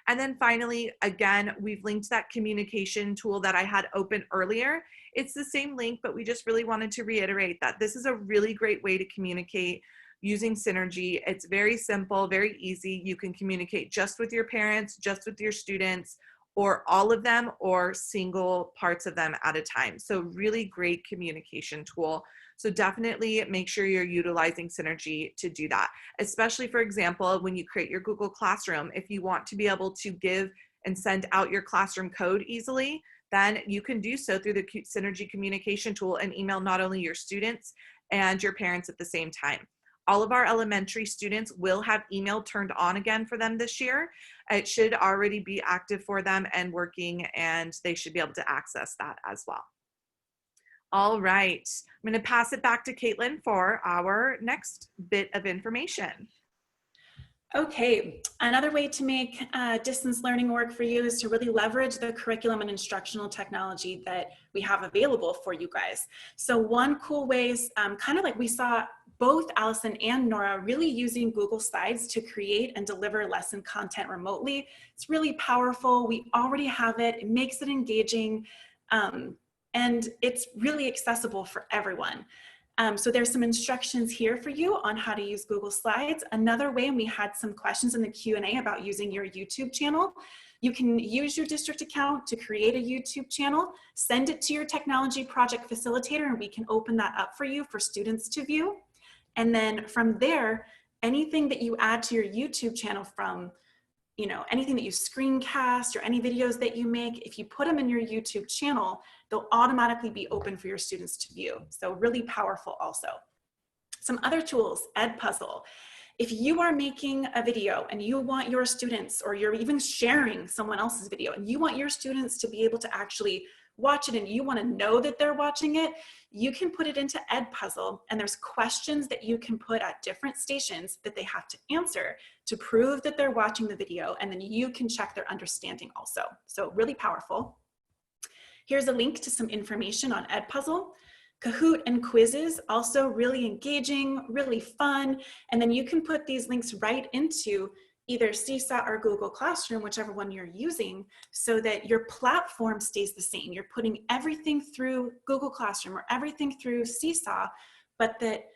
And then finally, again, we've linked that communication tool that I had open earlier. It's the same link, but we just really wanted to reiterate that this is a really great way to communicate using Synergy. It's very simple, very easy. You can communicate just with your parents, just with your students, or all of them, or single parts of them at a time. So really great communication tool. So definitely make sure you're utilizing Synergy to do that. Especially, for example, when you create your Google Classroom, if you want to be able to give and send out your classroom code easily, then you can do so through the Synergy communication tool and email not only your students and your parents at the same time. All of our elementary students will have email turned on again for them this year. It should already be active for them and working, and they should be able to access that as well. All right, I'm going to pass it back to Caitlin for our next bit of information.
Okay, another way to make distance learning work for you is to really leverage the curriculum and instructional technology that we have available for you guys. So one cool way is kind of like we saw both Allison and Nora really using Google Slides to create and deliver lesson content remotely. It's really powerful. We already have it. It makes it engaging, and it's really accessible for everyone. So there's some instructions here for you on how to use Google Slides. Another way, and we had some questions in the Q&A about using your YouTube channel. You can use your district account to create a YouTube channel, send it to your technology project facilitator, and we can open that up for you for students to view. And then from there, anything that you add to your YouTube channel from, anything that you screencast or any videos that you make, if you put them in your YouTube channel, they'll automatically be open for your students to view. So really powerful also. Some other tools, Edpuzzle. If you are making a video and you want your students, or you're even sharing someone else's video and you want your students to be able to actually watch it and you want to know that they're watching it, you can put it into Edpuzzle, and there's questions that you can put at different stations that they have to answer to prove that they're watching the video, and then you can check their understanding also. So really powerful. Here's a link to some information on Edpuzzle. Kahoot and quizzes, also really engaging, really fun, and then you can put these links right into either Seesaw or Google Classroom, whichever one you're using, so that your platform stays the same. You're putting everything through Google Classroom or everything through Seesaw, but that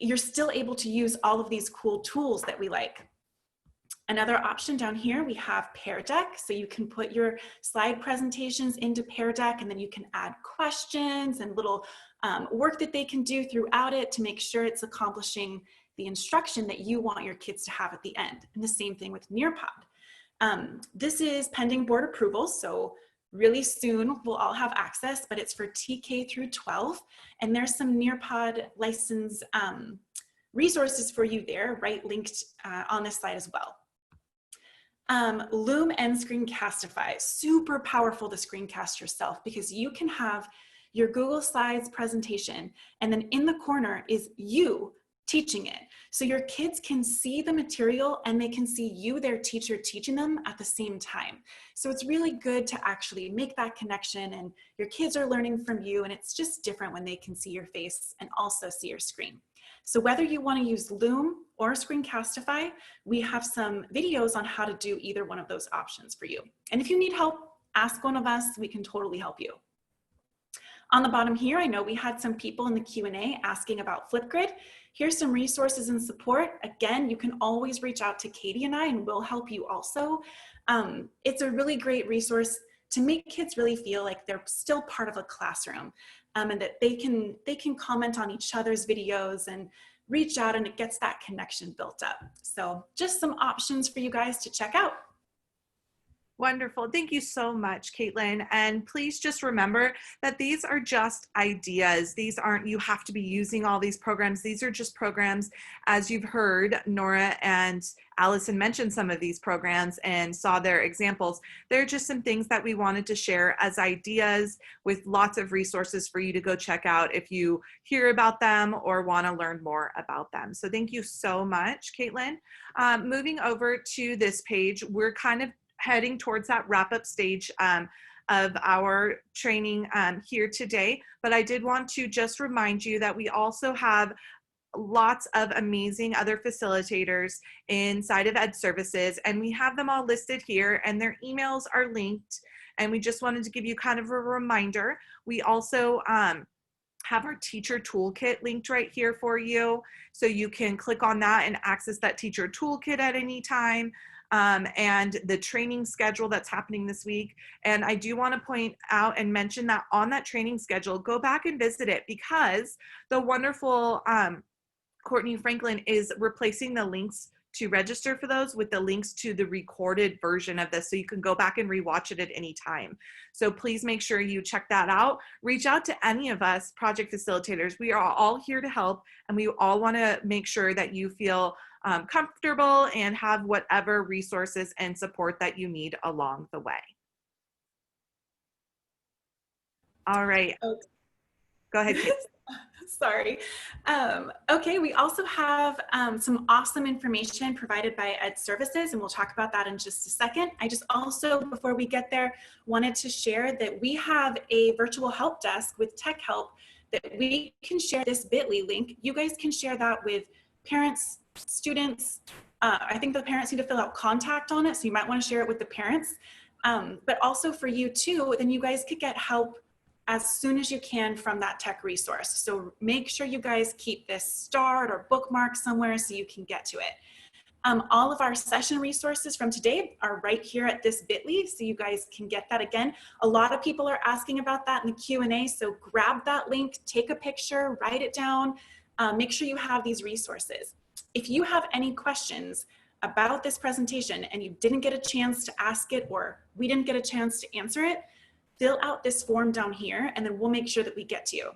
you're still able to use all of these cool tools that we like. Another option down here, we have Pear Deck. So you can put your slide presentations into Pear Deck, and then you can add questions and little work that they can do throughout it to make sure it's accomplishing the instruction that you want your kids to have at the end. And the same thing with Nearpod. This is pending board approval, so really soon we'll all have access, but it's for TK through 12. And there's some Nearpod license resources for you there, right, linked on this slide as well. Loom and Screencastify, super powerful to screencast yourself, because you can have your Google Slides presentation, and then in the corner is you teaching it. So your kids can see the material and they can see you, their teacher, teaching them at the same time. So it's really good to actually make that connection, and your kids are learning from you, and it's just different when they can see your face and also see your screen. So whether you want to use Loom or Screencastify, we have some videos on how to do either one of those options for you. And if you need help, ask one of us, we can totally help you. On the bottom here, I know we had some people in the Q&A asking about Flipgrid. Here's some resources and support. Again, you can always reach out to Katie and I, and we'll help you also. It's a really great resource to make kids really feel like they're still part of a classroom, and that they can comment on each other's videos and reach out, and it gets that connection built up. So just some options for you guys to check out.
Wonderful. Thank you so much, Caitlin. And please just remember that these are just ideas. These aren't, you have to be using all these programs. These are just programs, as you've heard, Nora and Allison mentioned some of these programs and saw their examples. They're just some things that we wanted to share as ideas, with lots of resources for you to go check out if you hear about them or want to learn more about them. So thank you so much, Caitlin. Moving over to this page, we're kind of heading towards that wrap-up stage of our training here today. But I did want to just remind you that we also have lots of amazing other facilitators inside of Ed Services, and we have them all listed here, and their emails are linked. And we just wanted to give you kind of a reminder. We also have our teacher toolkit linked right here for you. So you can click on that and access that teacher toolkit at any time. And the training schedule that's happening this week. And I do want to point out and mention that on that training schedule, go back and visit it, because the wonderful Courtney Franklin is replacing the links to register for those with the links to the recorded version of this, so you can go back and rewatch it at any time. So please make sure you check that out. Reach out to any of us project facilitators. We are all here to help, and we all want to make sure that you feel comfortable and have whatever resources and support that you need along the way. All right.
Okay.
Go ahead, Kate.
Sorry. Okay, we also have some awesome information provided by Ed Services, and we'll talk about that in just a second. I just also, before we get there, wanted to share that we have a virtual help desk with tech help that we can share this bit.ly link. You guys can share that with parents, students. I think the parents need to fill out contact on it, so you might want to share it with the parents. But also for you too, then you guys could get help as soon as you can from that tech resource. So make sure you guys keep this starred or bookmarked somewhere so you can get to it. All of our session resources from today are right here at this bit.ly, so you guys can get that again. A lot of people are asking about that in the Q&A, so grab that link, take a picture, write it down, make sure you have these resources. If you have any questions about this presentation and you didn't get a chance to ask it, or we didn't get a chance to answer it, fill out this form down here, and then we'll make sure that we get to you.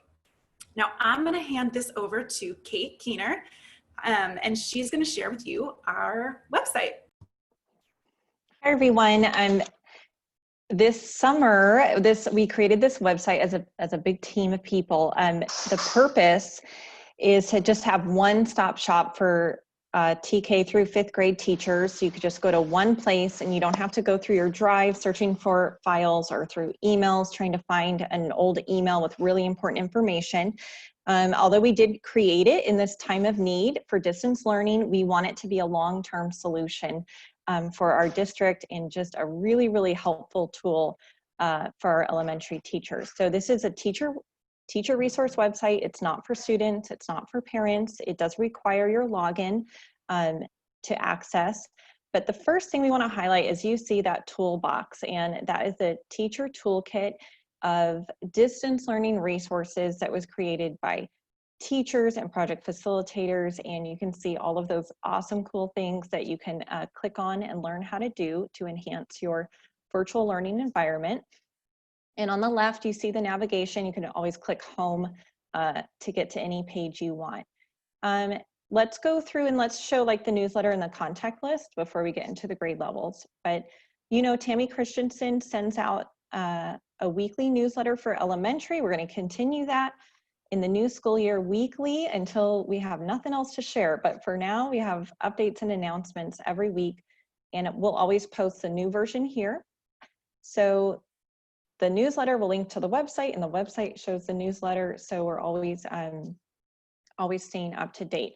Now, I'm gonna hand this over to Kate Keener, and she's gonna share with you our website.
Hi, everyone. This summer, we created this website as a big team of people. The purpose is to just have one-stop shop for TK through 5th grade teachers. So you could just go to one place, and you don't have to go through your drive searching for files or through emails trying to find an old email with really important information. Although we did create it in this time of need for distance learning, we want it to be a long-term solution for our district, and just a really, really helpful tool for our elementary teachers. So this is a teacher teacher resource website. It's not for students, it's not for parents. It does require your login to access. But the first thing we want to highlight is you see that toolbox, and that is a teacher toolkit of distance learning resources that was created by teachers and project facilitators. And you can see all of those awesome, cool things that you can click on and learn how to do to enhance your virtual learning environment. And on the left, you see the navigation. You can always click home to get to any page you want. Let's go through and let's show like the newsletter and the contact list before we get into the grade levels. But you know, Tammy Christensen sends out a weekly newsletter for elementary. We're going to continue that in the new school year weekly until we have nothing else to share. But for now, we have updates and announcements every week, and we'll always post the new version here. So the newsletter will link to the website, and the website shows the newsletter. So we're always staying up to date.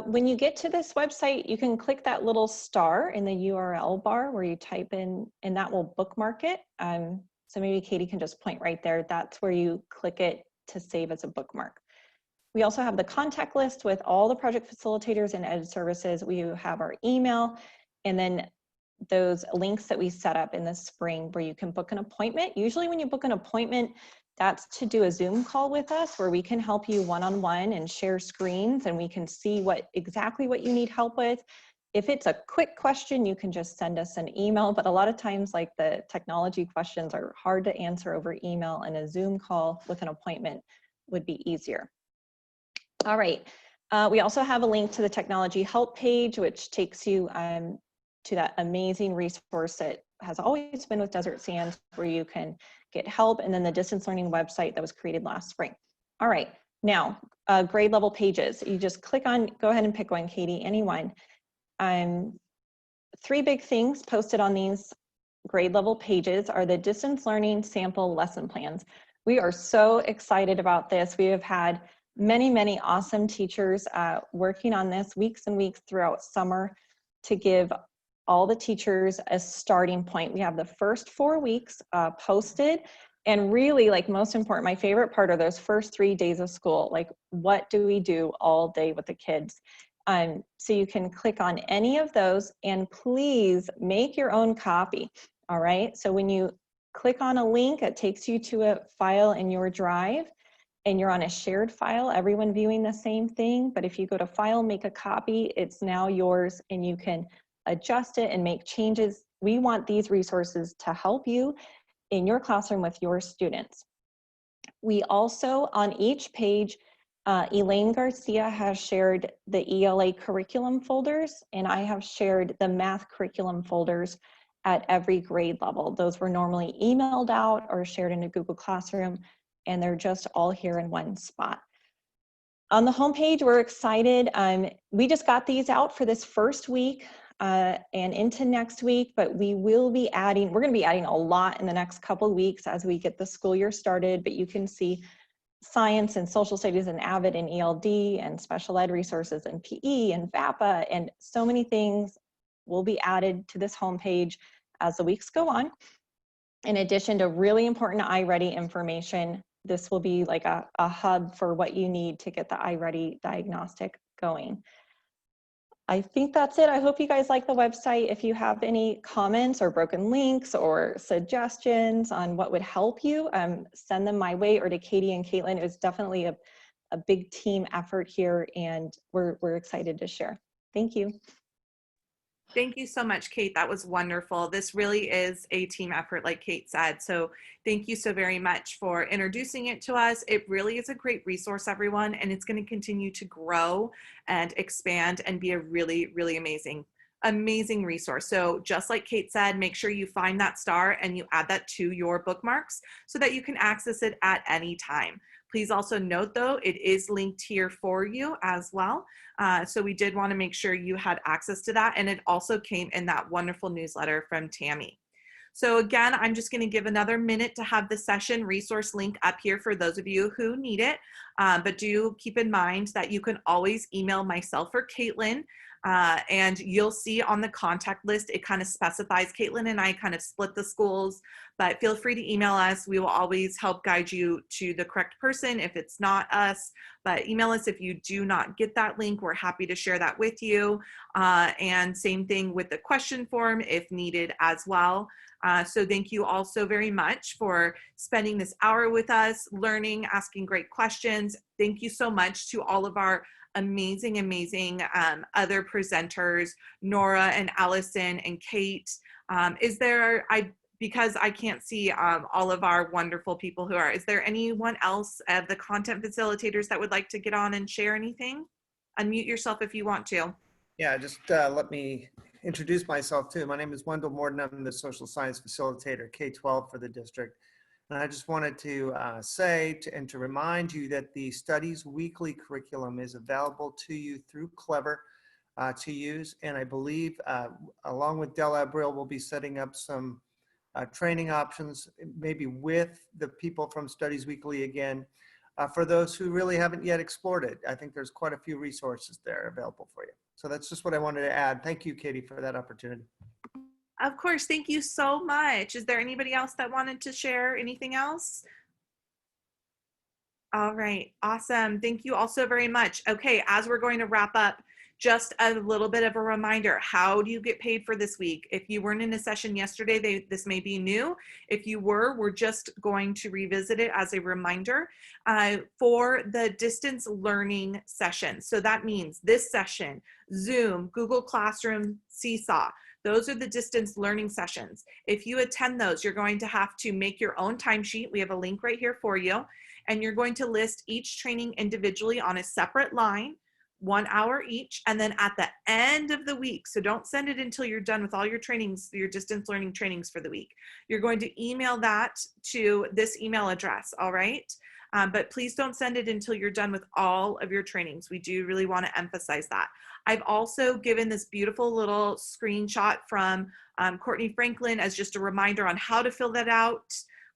When you get to this website, you can click that little star in the URL bar where you type in, and that will bookmark it. So maybe Katie can just point right there. That's where you click it to save as a bookmark. We also have the contact list with all the project facilitators and ed services. We have our email, and then those links that we set up in the spring where you can book an appointment. Usually when you book an appointment, that's to do a Zoom call with us where we can help you one-on-one and share screens, and we can see exactly what you need help with. If it's a quick question, you can just send us an email, but a lot of times like the technology questions are hard to answer over email, and a Zoom call with an appointment would be easier. All right, we also have a link to the technology help page, which takes you to that amazing resource that has always been with Desert Sands, where you can get help, and then the distance learning website that was created last spring. All right, now grade level pages. You just click on, go ahead and pick one, Katie, anyone. Three big things posted on these grade level pages are the distance learning sample lesson plans. We are so excited about this. We have had many, many awesome teachers working on this weeks and weeks throughout summer to give all the teachers a starting point. We have the first 4 weeks posted, and really, like, most important, my favorite part are those first 3 days of school. Like, what do we do all day with the kids? So you can click on any of those, and please make your own copy. All right, so when you click on a link, it takes you to a file in your drive, and you're on a shared file, everyone viewing the same thing. But if you go to file, make a copy, it's now yours, and you can adjust it and make changes. We want these resources to help you in your classroom with your students. We also, on each page, Elaine Garcia has shared the ELA curriculum folders, and I have shared the math curriculum folders at every grade level. Those were normally emailed out or shared in a Google Classroom, and they're just all here in one spot. On the homepage, we're excited. We just got these out for this first week and into next week, but we will be adding, we're going to be adding a lot in the next couple of weeks as we get the school year started. But you can see science and social studies and AVID and ELD and special ed resources and PE and VAPA, and so many things will be added to this homepage as the weeks go on. In addition to really important iReady information, this will be like a hub for what you need to get the iReady diagnostic going. I think that's it. I hope you guys like the website. If you have any comments or broken links or suggestions on what would help you, send them my way or to Katie and Caitlin. It was definitely a big team effort here, and we're excited to share. Thank you.
Thank you so much, Kate. That was wonderful. This really is a team effort, like Kate said. So thank you so very much for introducing it to us. It really is a great resource, everyone, and it's going to continue to grow and expand and be a really, really amazing resource. So just like Kate said, make sure you find that star and you add that to your bookmarks so that you can access it at any time. Please also note, though, it is linked here for you as well. So we did want to make sure you had access to that. And it also came in that wonderful newsletter from Tammy. So again, I'm just going to give another minute to have the session resource link up here for those of you who need it. But do keep in mind that you can always email myself or Caitlin And you'll see on the contact list, it kind of specifies, Caitlin and I kind of split the schools, but feel free to email us. We will always help guide you to the correct person if it's not us, but email us if you do not get that link. We're happy to share that with you. And same thing with the question form if needed as well. So thank you all so very much for spending this hour with us, learning, asking great questions. Thank you so much to all of our amazing other presenters, Nora and Allison and Kate. Because I can't see all of our wonderful people who are, is there anyone else of the content facilitators that would like to get on and share anything? Unmute yourself if you want to.
Yeah, just let me introduce myself too. My name is Wendell Morton. I'm the social science facilitator, K-12 for the district. And I just wanted to say and to remind you that the Studies Weekly curriculum is available to you through Clever to use. And I believe along with Del Abril, we'll be setting up some training options, maybe with the people from Studies Weekly again, for those who really haven't yet explored it. I think there's quite a few resources there available for you. So that's just what I wanted to add. Thank you, Katie, for that opportunity.
Of course, thank you so much. Is there anybody else that wanted to share anything else? All right, awesome. Thank you all so very much. Okay, as we're going to wrap up, just a little bit of a reminder, how do you get paid for this week? If you weren't in a session yesterday, this may be new. If you were, we're just going to revisit it as a reminder for the distance learning session. So that means this session, Zoom, Google Classroom, Seesaw, those are the distance learning sessions. If you attend those, you're going to have to make your own timesheet. We have a link right here for you. And you're going to list each training individually on a separate line, 1 hour each, and then at the end of the week, so don't send it until you're done with all your trainings, your distance learning trainings for the week. You're going to email that to this email address, all right? But please don't send it until you're done with all of your trainings. We do really want to emphasize that. I've also given this beautiful little screenshot from Courtney Franklin as just a reminder on how to fill that out.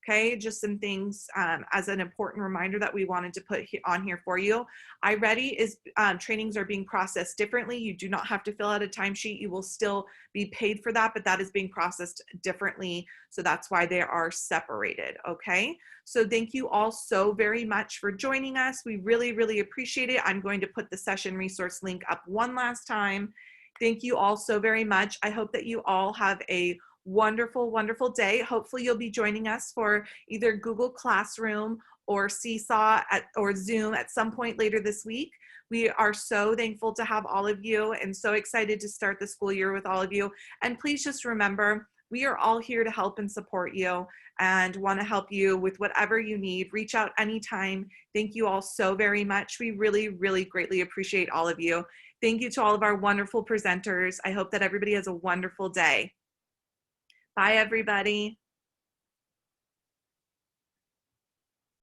Okay, just some things as an important reminder that we wanted to put on here for you. iReady is trainings are being processed differently. You do not have to fill out a timesheet. You will still be paid for that, but that is being processed differently. So that's why they are separated. Okay, so thank you all so very much for joining us. We really appreciate it. I'm going to put the session resource link up one last time. Thank you all so very much. I hope that you all have a wonderful day. Hopefully you'll be joining us for either Google Classroom or Seesaw or Zoom at some point later this week. We are so thankful to have all of you and so excited to start the school year with all of you. And please just remember, we are all here to help and support you and want to help you with whatever you need. Reach out anytime. Thank you all so very much. We really greatly appreciate all of you. Thank you to all of our wonderful presenters. I hope that everybody has a wonderful day. Bye, everybody.